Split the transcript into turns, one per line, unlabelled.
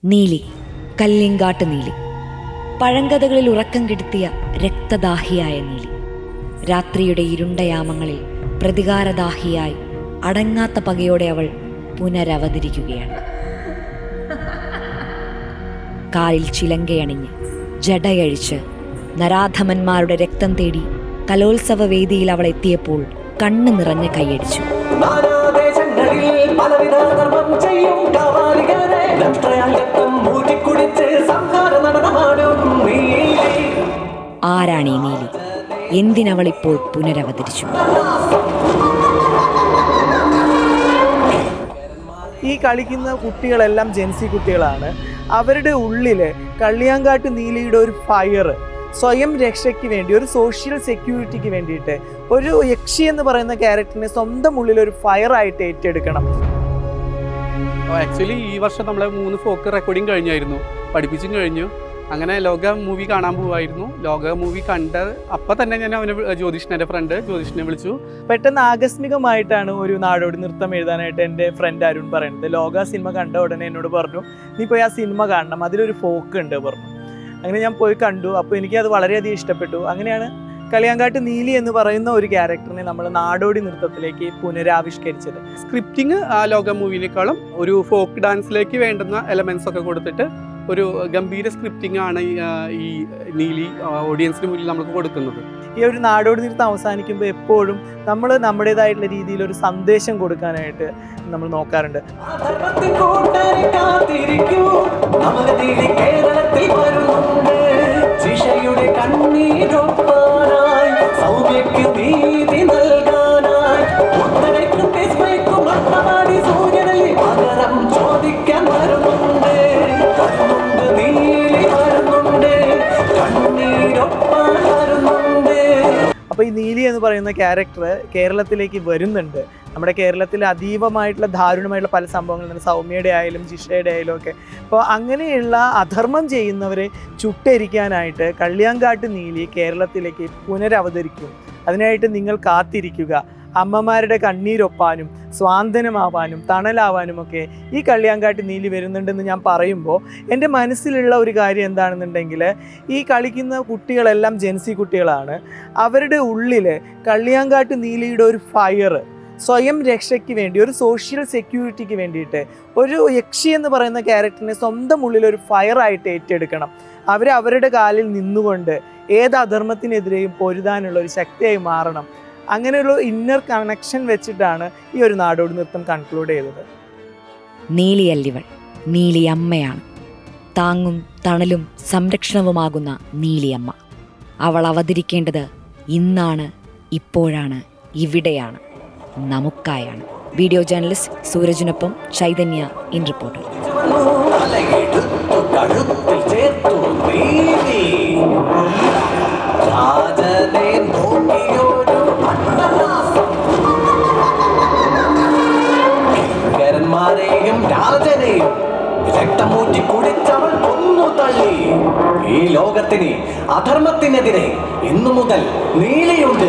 നീലി, കല്ലിങ്കാട്ട് നീലി. പഴങ്കഥകളിൽ ഉറക്കം കെടുത്തിയ രക്തദാഹിയായ നീലി രാത്രിയുടെ ഇരുണ്ടയാമങ്ങളിൽ പ്രതികാരദാഹിയായി അടങ്ങാത്ത പകയോടെ അവൾ പുനരവതരിക്കുകയാണ്. കാലിൽ ചിലങ്കയണിഞ്ഞ് ജടയഴിച്ച് നരാധമന്മാരുടെ രക്തം തേടി കലോത്സവ വേദിയിൽ അവൾ എത്തിയപ്പോൾ കണ്ണു നിറഞ്ഞ് കൈയടിച്ചു. ആരാണീ നീലി? എന്തിനവളിപ്പോൾ പുനരവതരിച്ചു?
ഈ കളിക്കുന്ന കുട്ടികളെല്ലാം ജെൻസി കുട്ടികളാണ്. അവരുടെ ഉള്ളിൽ കള്ളിയാങ്കാട്ട് നീലിയുടെ ഒരു ഫയർ, സ്വയം രക്ഷയ്ക്ക് വേണ്ടി, ഒരു സോഷ്യൽ സെക്യൂരിറ്റിക്ക് വേണ്ടിയിട്ട് ഒരു യക്ഷി എന്ന് പറയുന്ന ക്യാരക്ടറിനെ സ്വന്തം ഉള്ളിൽ ഒരു ഫയറായിട്ട് ഏറ്റെടുക്കണം.
ആക്ച്വലി ഈ വർഷം നമ്മളെ 3 ഫോക്ക് റെക്കോർഡിങ് കഴിഞ്ഞായിരുന്നു, പഠിപ്പിച്ചും കഴിഞ്ഞു. അങ്ങനെ ലോക മൂവി കാണാൻ പോവായിരുന്നു. ലോക മൂവി കണ്ട അപ്പം തന്നെ ഞാൻ എൻ്റെ ഫ്രണ്ട് ജ്യോതിഷിനെ വിളിച്ചു.
പെട്ടെന്ന് ആകസ്മികമായിട്ടാണ് ഒരു നാടോടി നൃത്തം എഴുതാനായിട്ട് എൻ്റെ ഫ്രണ്ട് അരുൺ പറയുന്നത്. ലോക സിനിമ കണ്ട ഉടനെ എന്നോട് പറഞ്ഞു, നീ പോയി ആ സിനിമ കാണണം, അതിലൊരു ഫോക്ക് ഉണ്ട് പറഞ്ഞു. അങ്ങനെ ഞാൻ പോയി കണ്ടു. അപ്പോൾ എനിക്കത് വളരെയധികം ഇഷ്ടപ്പെട്ടു. അങ്ങനെയാണ് കള്ളിയാങ്കാട്ട് നീലി എന്ന് പറയുന്ന ഒരു ക്യാരക്ടറിനെ നമ്മൾ നാടോടി നൃത്തത്തിലേക്ക് പുനരാവിഷ്കരിച്ചത്.
സ്ക്രിപ്റ്റിങ് ലോക മൂവിനേക്കാളും ഒരു ഫോക്ക് ഡാൻസിലേക്ക് വേണ്ടുന്ന എലമെന്റ്സ് ഒക്കെ കൊടുത്തിട്ട് ഒരു ഗംഭീര സ്ക്രിപ്റ്റിംഗ് ആണ് ഈ നീലി ഓഡിയൻസിന് മുന്നിൽ നമുക്ക് കൊടുക്കുന്നത്.
ഈ ഒരു നാടോടി നൃത്തം അവസാനിക്കുമ്പോൾ എപ്പോഴും നമ്മൾ നമ്മുടേതായിട്ടുള്ള രീതിയിൽ ഒരു സന്ദേശം കൊടുക്കാനായിട്ട് നമ്മൾ നോക്കാറുണ്ട്. അപ്പോൾ ഈ നീലി എന്ന് പറയുന്ന ക്യാരക്ടർ കേരളത്തിലേക്ക് വരുന്നുണ്ട്. നമ്മുടെ കേരളത്തിൽ അതീവമായിട്ടുള്ള ദാരുണമായിട്ടുള്ള പല സംഭവങ്ങളുണ്ട്, സൗമ്യയുടെ ആയാലും ജിഷയുടെ ആയാലും ഒക്കെ. അപ്പോൾ അങ്ങനെയുള്ള അധർമ്മം ചെയ്യുന്നവരെ ചുട്ടരിക്കാനായിട്ട് കള്ളിയാങ്കാട്ട് നീലി കേരളത്തിലേക്ക് പുനരവതരിക്കും. അതിനായിട്ട് നിങ്ങൾ കാത്തിരിക്കുക. അമ്മമാരുടെ കണ്ണീരൊപ്പാനും സ്വാന്തനമാവാനും തണലാവാനും ഒക്കെ ഈ കള്ളിയാങ്കാട്ട് നീലി വരുന്നുണ്ടെന്ന് ഞാൻ പറയുമ്പോൾ എൻ്റെ മനസ്സിലുള്ള ഒരു കാര്യം എന്താണെന്നുണ്ടെങ്കിൽ, ഈ കളിക്കുന്ന കുട്ടികളെല്ലാം ജെൻസി കുട്ടികളാണ്. അവരുടെ ഉള്ളിൽ കള്ളിയാങ്കാട്ട് നീലിയുടെ ഒരു ഫയർ, സ്വയം രക്ഷയ്ക്ക് വേണ്ടി, ഒരു സോഷ്യൽ സെക്യൂരിറ്റിക്ക് വേണ്ടിയിട്ട് ഒരു യക്ഷി എന്ന് പറയുന്ന ക്യാരക്ടറിനെ സ്വന്തം ഉള്ളിൽ ഒരു ഫയറായിട്ട് ഏറ്റെടുക്കണം. അവരുടെ കാലിൽ നിന്നുകൊണ്ട് ഏത് അധർമ്മത്തിനെതിരെയും പൊരുതാനുള്ള ഒരു ശക്തിയായി മാറണം. അങ്ങനെയുള്ള ഇന്നർ കണക്ഷൻ വെച്ചിട്ടാണ് ഈ ഒരു നാടോടി നൃത്തം കൺക്ലൂഡ് ചെയ്തത്.
നീലിയല്ലിവൾ നീലിയമ്മയാണ്. താങ്ങും തണലും സംരക്ഷണവുമാകുന്ന നീലിയമ്മ. അവൾ അവതരിക്കേണ്ടത് ഇന്നാണ്, ഇപ്പോഴാണ്, ഇവിടെയാണ്, നമുക്കായാണ്. വീഡിയോ ജേർണലിസ്റ്റ് സൂരജിനൊപ്പം ചൈതന്യ, ഇൻ റിപ്പോർട്ടർ.
രാജനെയും രക്തമൂറ്റി കുടിച്ചവൾ കൊന്നു തള്ളി. ഈ ലോകത്തിന് അധർമ്മത്തിനെതിരെ ഇന്നു മുതൽ നീലിയുണ്ട്.